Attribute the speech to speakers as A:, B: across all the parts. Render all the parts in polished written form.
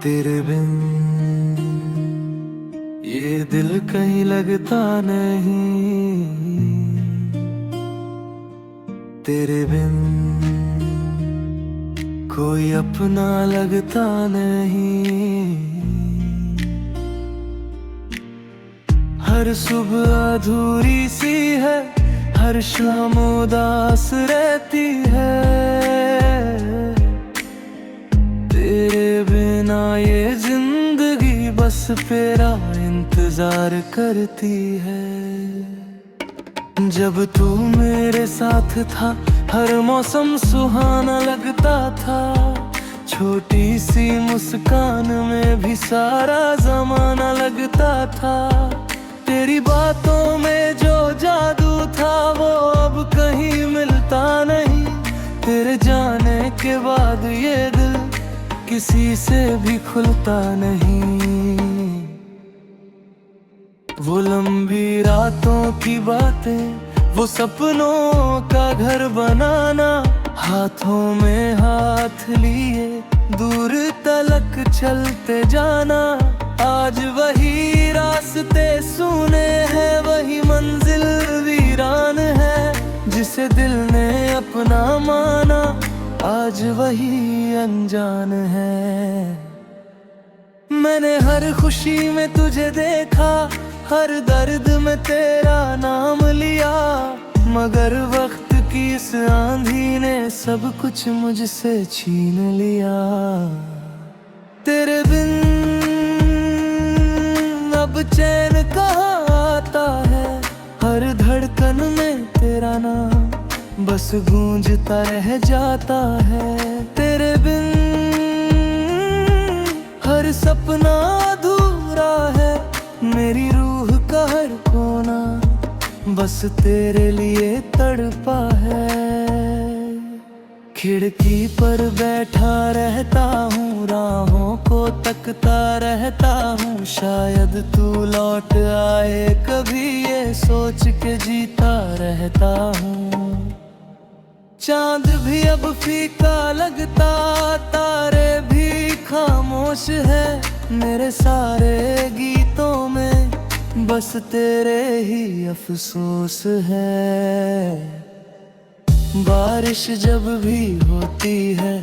A: तेरे बिन ये दिल कहीं लगता नहीं, तेरे बिन कोई अपना लगता नहीं। हर सुबह अधूरी सी है, हर शाम उदास रहती है। तेरे बिना ये जिंदगी बस तेरा इंतजार करती है। जब तू मेरे साथ था हर मौसम सुहाना लगता था। छोटी सी मुस्कान में भी सारा जमाना लगता था। तेरी बातों में जो जादू था वो अब कहीं मिलता नहीं। तेरे जाने के बाद ये दिल किसी से भी खुलता नहीं। वो लंबी रातों की बातें, वो सपनों का घर बनाना, हाथों में हाथ लिए दूर तलक चलते जाना। आज वही रास्ते सुने हैं, वही मंजिल वीरान है। जिसे दिल ने अपना माना आज वही अनजान है। मैंने हर खुशी में तुझे देखा, हर दर्द में तेरा नाम लिया। मगर वक्त की इस आंधी ने सब कुछ मुझसे छीन लिया। तेरे बिन अब चैन कहाँ आता है। हर धड़कन में तेरा नाम बस गूंजता रह जाता है। तेरे बिन हर सपना अधूरा है। मेरी रूह का हर कोना बस तेरे लिए तड़पा है। खिड़की पर बैठा रहता हूँ, राहों को तकता रहता हूँ। शायद तू लौट आए कभी, ये सोच के जीता रहता हूँ। चांद भी अब फीका लगता, तारे भी खामोश है। मेरे सारे गीतों में बस तेरे ही अफसोस है। बारिश जब भी होती है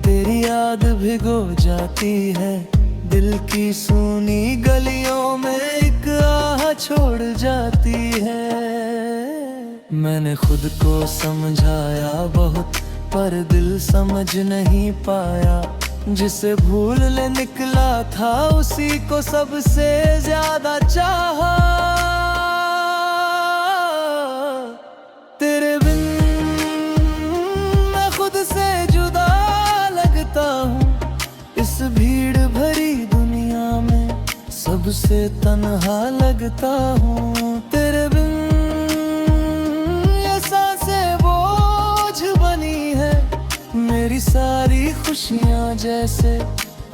A: तेरी याद भिगो जाती है। दिल की सूनी गलियों में एक आह छोड़ जाती है। मैंने खुद को समझाया बहुत, पर दिल समझ नहीं पाया। जिसे भूलने निकला था उसी को सबसे ज्यादा चाहा। तेरे बिन मैं खुद से जुदा लगता हूँ। इस भीड़ भरी दुनिया में सबसे तन्हा लगता हूँ। तेरे बिन ये सांसें बोझ बनी है। मेरी सारी खुशियाँ जैसे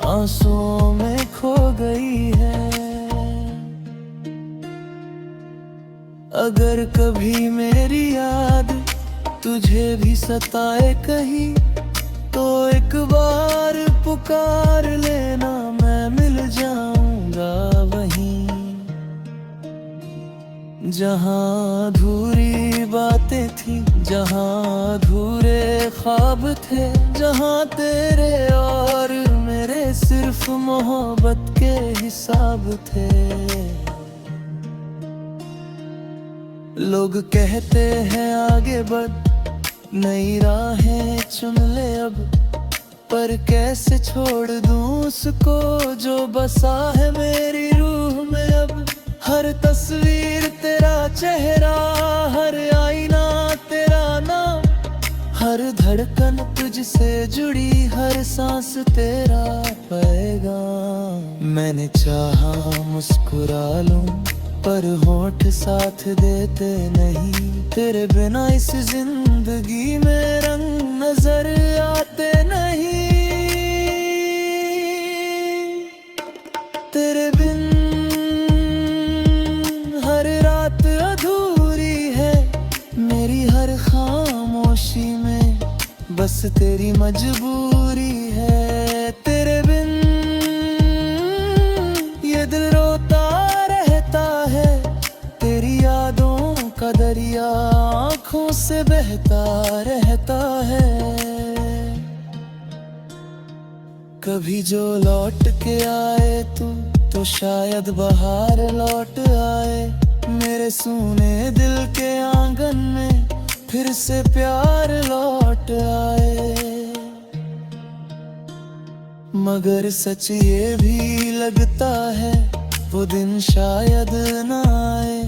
A: आंसुओं में खो गई है। अगर कभी मेरी याद तुझे भी सताए कहीं, तो एक बार पुकार लेना, मैं मिल जाऊंगा वहीं। जहाँ अधूरी बातें थी, जहाँ अधूरे ख्वाब थे, जहाँ तेरे और मेरे सिर्फ मोहब्बत के हिसाब थे। लोग कहते हैं आगे बढ़, नई राहें चुन ले अब। पर कैसे छोड़ दूं उसको जो बसा है मेरी रूह में अब। हर तस्वीर तेरा चेहरा, हर आईना तेरा नाम, हर धड़कन तुझसे जुड़ी, हर सांस तेरा पैगाम। मैंने चाहा मुस्कुरा लूं पर होठ साथ देते नहीं। तेरे बिना इस जिंदगी में रंग नजर आते नहीं। तेरे बिन हर रात अधूरी है। मेरी हर खामोशी में बस तेरी मजबूरी है। तेरे बिन से बहता रहता है। कभी जो लौट के आए तू तो शायद बाहर लौट आए। मेरे सूने दिल के आंगन में फिर से प्यार लौट आए। मगर सच ये भी लगता है वो दिन शायद न आए।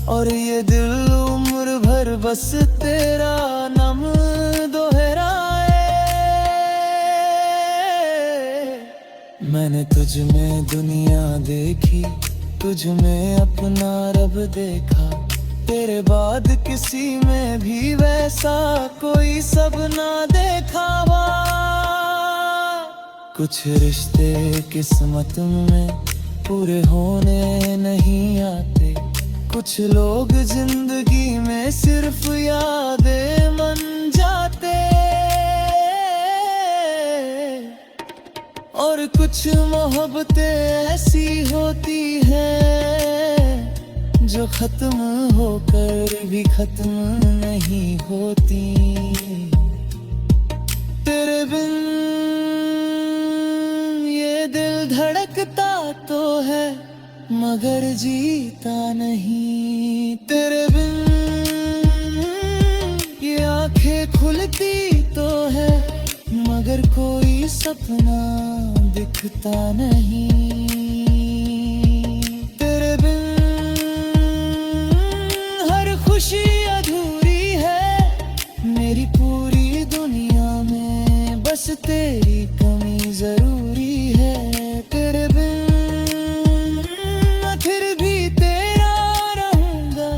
A: और ये दिल उम्र भर बस तेरा नाम दोहराए। मैंने तुझ में दुनिया देखी, तुझ में अपना रब देखा। तेरे बाद किसी में भी वैसा कोई सपना देखा हुआ। कुछ रिश्ते किस्मत में पूरे होने नहीं आते। कुछ लोग जिंदगी में सिर्फ यादें बन जाते। और कुछ मोहब्बतें ऐसी होती हैं जो खत्म होकर भी खत्म नहीं होती। तेरे बिन ये दिल धड़कता तो है मगर जीता नहीं। तेरे बिन ये आंखें खुलती तो है मगर कोई सपना दिखता नहीं। तेरे बिन हर खुशी अधूरी है मेरी पूरी दुनिया में। बस तेरी कमी जरूरी है। तेरे बिन मैं फिर भी तेरा रहूंगा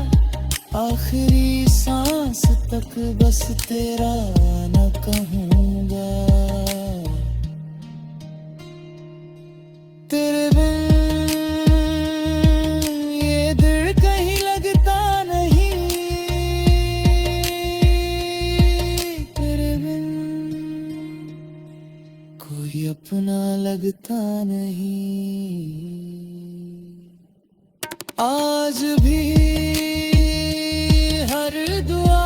A: आखिरी सांस तक। बस तेरा न कहूँगा। तेरे बिन ये दिल कहीं लगता नहीं। तेरे बिन कोई अपना लगता नहीं। आज भी हर दुआ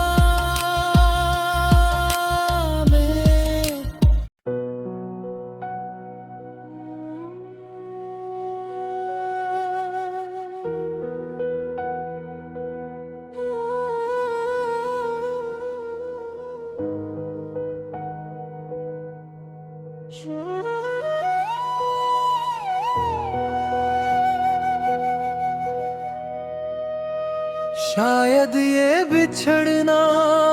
A: शायद ये बिछड़ना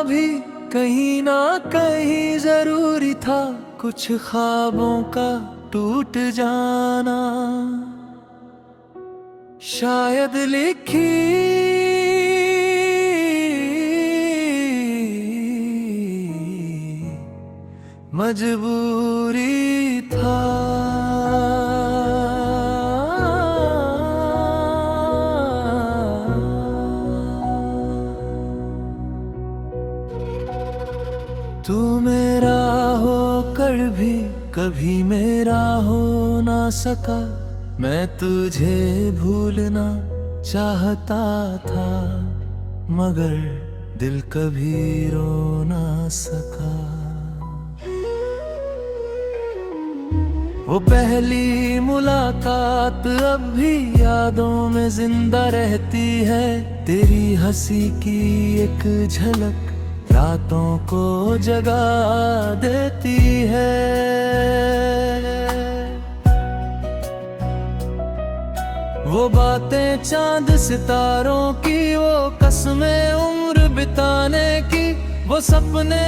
A: भी कहीं ना कहीं जरूरी था। कुछ ख्वाबों का टूट जाना शायद लिखी मजबूरी था। तू मेरा होकर भी कभी मेरा हो ना सका। मैं तुझे भूलना चाहता था मगर दिल कभी रो ना सका। वो पहली मुलाकात अब भी यादों में जिंदा रहती है। तेरी हंसी की एक झलक रातों को जगा देती है। वो बातें चांद सितारों की, वो कसमें उम्र बिताने की। वो सपने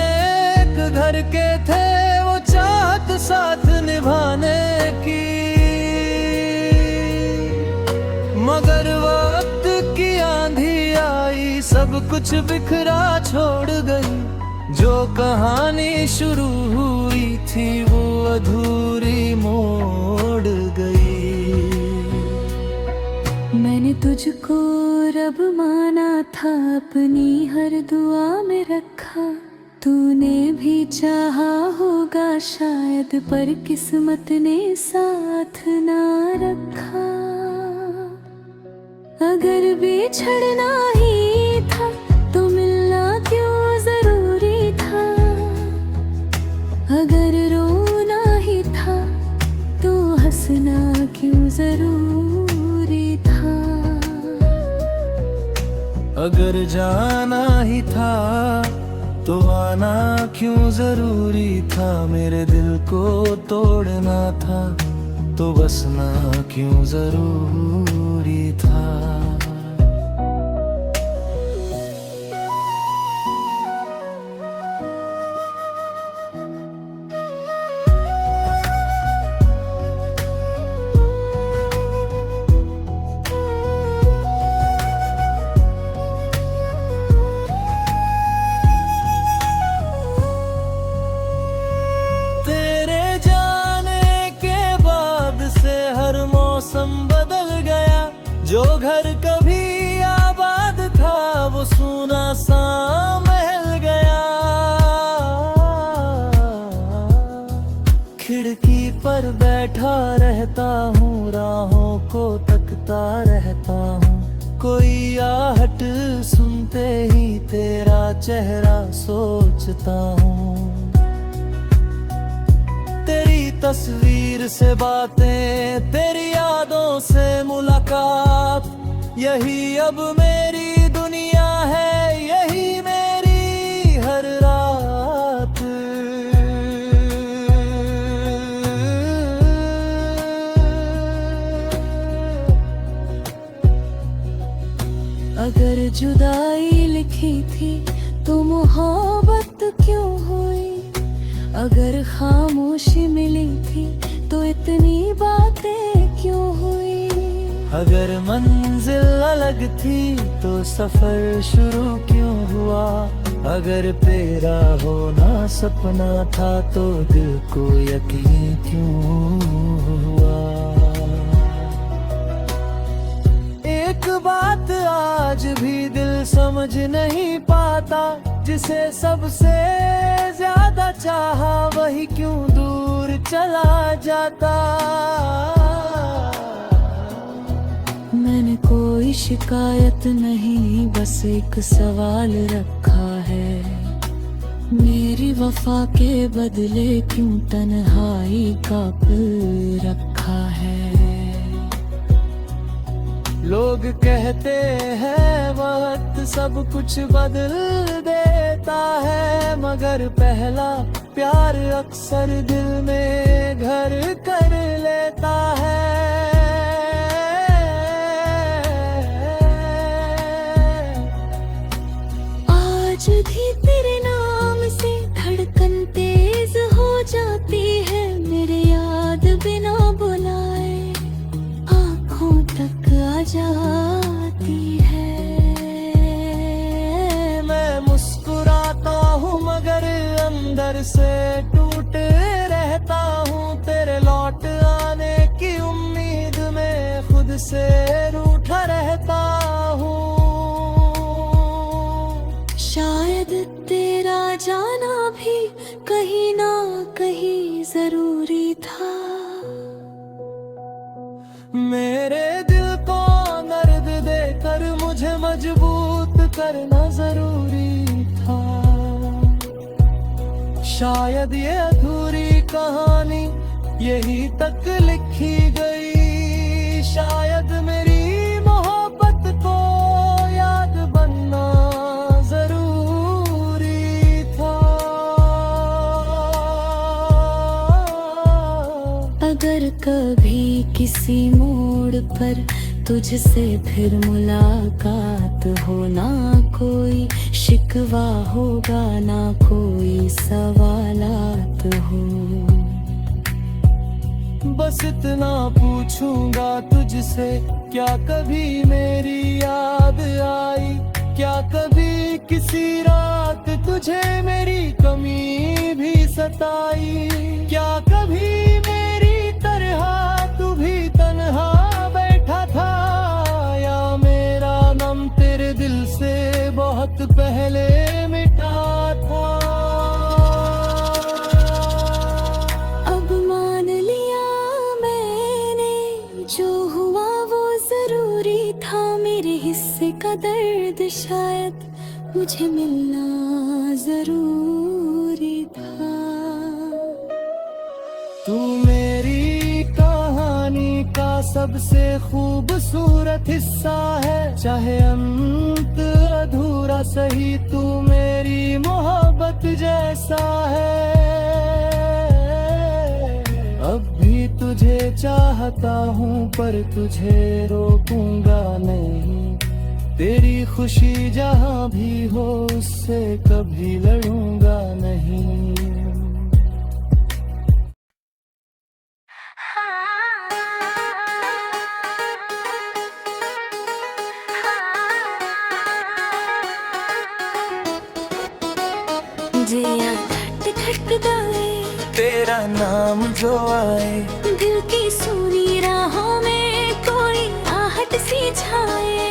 A: एक घर के थे, वो चाहत साथ निभाने की। मगर वक्त की आंधी आई, सब कुछ बिखरा छोड़ गई। जो कहानी शुरू हुई थी वो अधूरी मोड़ गई।
B: मैंने तुझको रब माना था, अपनी हर दुआ में रखा। तूने भी चाहा होगा शायद, पर किस्मत ने साथ ना रखा। अगर बिछड़ना ही था तो मिलना क्यों अगर रोना ही था तो हंसना क्यों जरूरी था।
A: अगर जाना ही था तो आना क्यों जरूरी था। मेरे दिल को तोड़ना था तो बसना क्यों जरूरी था। मौसम बदल गया, जो घर कभी आबाद था वो सूना सा महल गया। खिड़की पर बैठा रहता हूँ, राहों को तकता रहता हूँ। कोई आहट सुनते ही तेरा चेहरा सोचता हूँ। तेरी तस्वीर से बातें, तेरी यादों से मुलाकात, यही अब मेरी दुनिया है, यही मेरी हर रात।
B: अगर जुदाई लिखी थी तो मोहब्बत क्यों हुई। अगर खामोशी मिली थी तो इतनी बातें क्यों हुई।
A: अगर मंजिल अलग थी तो सफर शुरू क्यों हुआ। अगर तेरा होना सपना था तो दिल को यकीन क्यों हुआ। एक बात आज भी दिल समझ नहीं पाता, जिसे सबसे ज्यादा चाहा वही क्यों दूर चला जाता।
B: मैंने कोई शिकायत नहीं, बस एक सवाल रखा है। मेरी वफा के बदले क्यों तन्हाई का पिल रखा है।
A: लोग कहते हैं वक्त सब कुछ बदल देता है, मगर पहला प्यार अक्सर दिल में घर कर लेता है।
B: आज भी तेरे नाम से धड़कन तेज हो जाती है, मेरे याद बिना बुलाए आँखों तक आ जाती है।
A: मैं मुस्कुराता हूँ मगर अंदर से टूट रहता हूँ। तेरे लौट आने की उम्मीद में खुद से रूठा रहता हूँ।
B: शायद तेरा जाना भी कहीं ना कहीं जरूरी था।
A: मेरे दिल को दर्द देकर मुझे मजबूत करना जरूरी था। शायद ये अधूरी कहानी यही तक लिखी गई। शायद मेरी मोहब्बत को याद बनना जरूरी था।
B: अगर कभी किसी मोड़ पर तुझसे फिर मुलाकात हो, ना कोई शिकवा होगा ना कोई सवालात हो।
A: बस इतना पूछूंगा तुझसे, क्या कभी मेरी याद आई। क्या कभी किसी रात तुझे मेरी कमी भी सताई। क्या कभी मेरी तरह तू भी तन्हा बैठा था, या मेरा नाम तेरे दिल से बहुत पहले मिटा था।
B: अब मान लिया मैंने, जो हुआ वो जरूरी था। मेरे हिस्से का दर्द शायद मुझे मिलना जरूरी था।
A: तू मेरी कहानी का सबसे खूबसूरत हिस्सा है, चाहे अंत अधूरा सही तू मेरी मोहब्बत जैसा है। अब भी तुझे चाहता हूँ पर तुझे रोकूंगा नहीं, तेरी खुशी जहाँ भी हो उससे कभी लड़ूंगा नहीं।
B: जिया धट धट गाए
A: तेरा नाम जो आए,
B: दिल की सूनी राहों में कोई आहट सी छाए।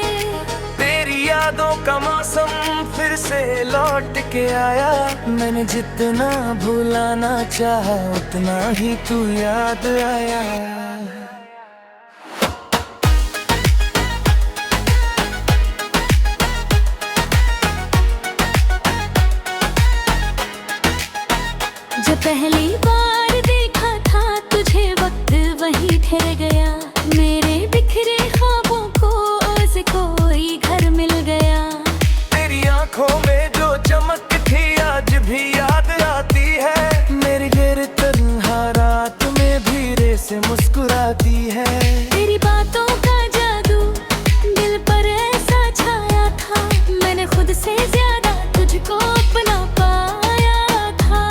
A: तेरी यादों का मौसम फिर से लौट के आया, मैंने जितना भुलाना चाहा उतना ही तू याद आया।
B: जब पहली बार देखा था तुझे वक्त वहीं ठहर गया, मेरे बिखरे ख्वाबों को आज कोई घर मिल गया।
A: तेरी आंखों में जो चमक थी आज भी याद आती है, मेरी गैर तन्हा रात में भी रे से मुस्कुराती है।
B: तेरी बातों का जादू दिल पर ऐसा छाया था, मैंने खुद से ज्यादा तुझको अपना पाया था।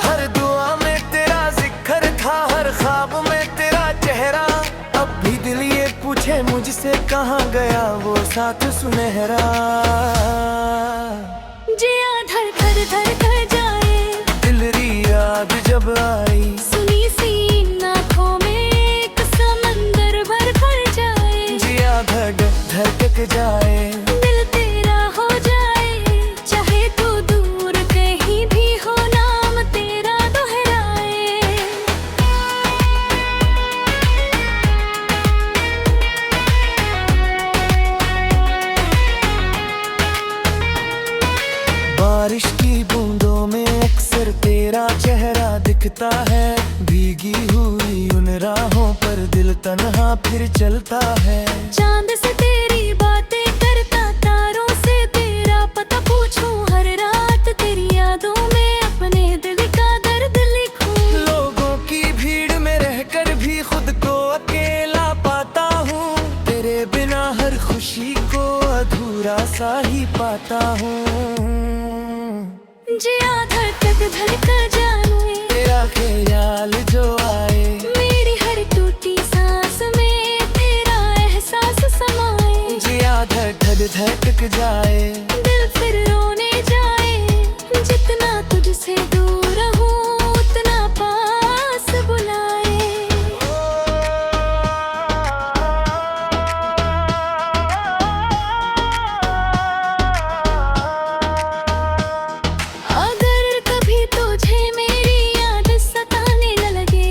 A: हर दुआ में तेरा जिक्र था, हर ख्वाब में तेरा चेहरा, अब भी दिल ये पूछे मुझसे कहाँ गया वो साथ सुनहरा।
B: जिया धड़ धड़ धड़ कर जाए,
A: दिल री याद जब आई,
B: सुनी सी आँखों में एक समंदर भर भर जाए।
A: जिया धड़ धड़क जाए,
B: दिल तेरा हो जाए, चाहे तू दूर कहीं भी हो नाम तेरा दोहराए।
A: बारिश की बूंदों में अक्सर तेरा चेहरा दिखता है, भीगी हुई उन राहों पर दिल तन्हा फिर चलता है।
B: चांद से तेरी बातें करता, तारों से तेरा पता पूछूं, हर रात तेरी यादों में अपने दिल का दर्द लिखूं।
A: लोगों की भीड़ में रहकर भी खुद को अकेला पाता हूँ, तेरे बिना हर खुशी को अधूरा सा ही पाता हूँ।
B: जिया धड़क धड़क जाए,
A: तेरा ख्याल जो आए,
B: मेरी हर टूटी सांस में तेरा एहसास समाए।
A: जिया धड़ धड़क जाए,
B: दिल फिर रोने जाए, जितना तुझसे दूर हूँ उतना पास बुलाए। अगर कभी तुझे मेरी याद सताने न लगे,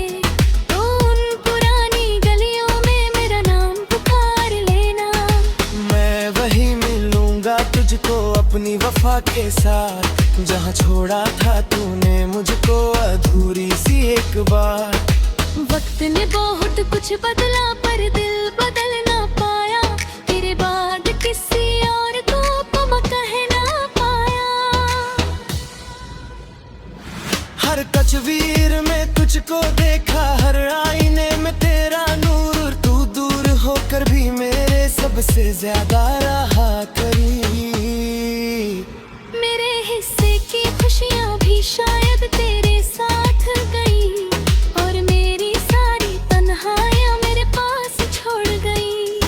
B: तो उन पुरानी गलियों में मेरा नाम पुकार लेना।
A: मैं वही मिलूंगा तुझको अपनी वफा के साथ, जहाँ छोड़ा था तूने मुझको अधूरी सी एक बार।
B: वक्त ने बहुत कुछ बदला पर दिल बदल ना पाया, तेरे बाद किसी और को पम कह ना पाया।
A: हर तस्वीर में तुझको देखा, हर आईने में तेरा नूर, तू दूर होकर भी मेरे सबसे ज्यादा रहा करीब।
B: मेरे हिस्से की खुशियाँ भी शायद तेरे साथ गई, और मेरी सारी तन्हाइयाँ मेरे पास छोड़ गई।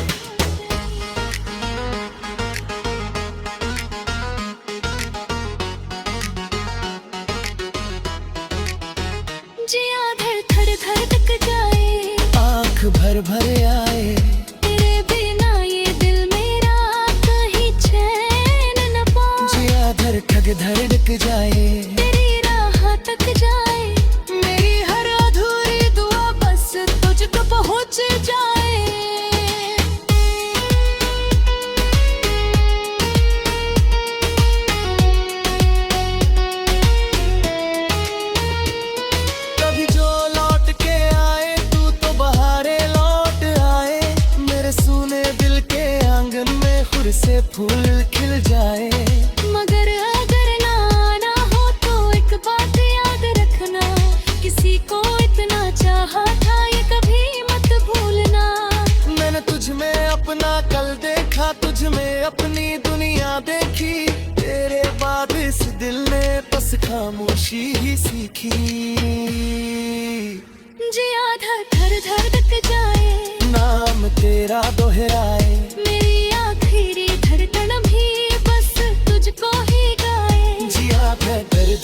B: जिया धड़ धड़ धड़क जाए,
A: आँख भर भर आए,
B: तेरे बिना ये दिल मेरा कहीं चैन न पाए।
A: जिया धड़क जाए,
B: तेरी राह तक जाए, मेरी हर अधूरी दुआ बस तुझ तक पहुँच जाए।
A: कभी जो लौट फूल खिल जाए।
B: मगर अगर ना आना हो तो एक बात याद रखना, किसी को इतना चाहा था ये कभी मत भूलना।
A: मैंने तुझ में अपना कल देखा, तुझ में अपनी दुनिया देखी, तेरे बाद इस दिल ने बस खामोशी ही सीखी।
B: जिया धर धर धड़क जाए,
A: नाम तेरा दोहराए,
B: मेरी आखिरी धड़कन भी बस तुझको ही गाए।
A: जिया धर धर